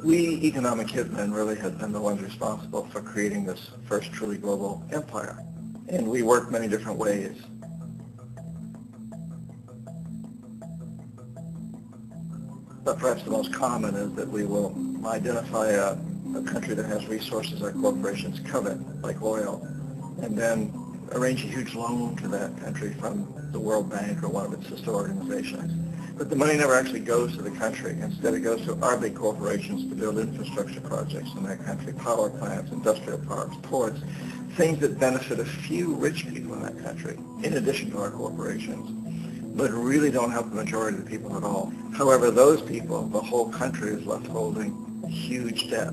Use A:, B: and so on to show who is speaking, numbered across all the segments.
A: We economic hitmen really have been the ones responsible for creating this first truly global empire. And we work many different ways. But perhaps the most common is that we will identify a country that has resources our corporations covet, like oil, and then arrange a huge loan to that country from the World Bank or one of its sister organizations. But the money never actually goes to the country. Instead, it goes to our big corporations to build infrastructure projects in that country, power plants, industrial parks, ports, things that benefit a few rich people in that country, in addition to our corporations, but really don't help the majority of the people at all. However, those people, the whole country is left holding huge debt.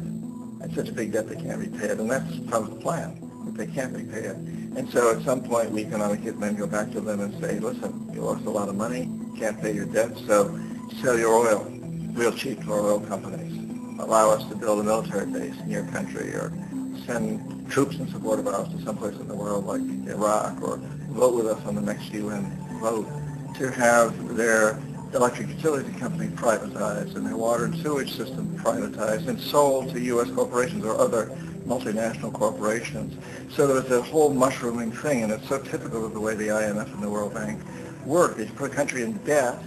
A: It's such a big debt they can't repay it, and that's part of the plan, that they can't repay it. And so at some point, we economic hitmen go back to them and say, listen, you lost a lot of money, can't pay your debt, so sell your oil real cheap to our oil companies. Allow us to build a military base in your country, or send troops in support of ours to someplace in the world like Iraq, or vote with us on the next UN vote, to have their electric utility company privatized and their water and sewage system privatized and sold to U.S. corporations or other multinational corporations. So there's a whole mushrooming thing, and it's so typical of the way the IMF and the World Bank work. If you put a country in debt,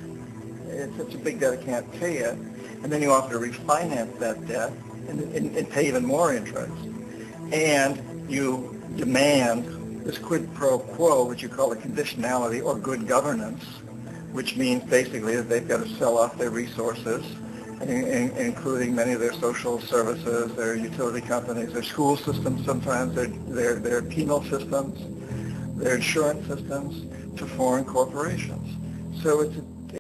A: it's such a big debt it can't pay it, and then you offer to refinance that debt and pay even more interest. And you demand this quid pro quo, which you call the conditionality or good governance, which means basically that they've got to sell off their resources, including many of their social services, their utility companies, their school systems sometimes, their penal systems, their insurance systems, to foreign corporations. So it's a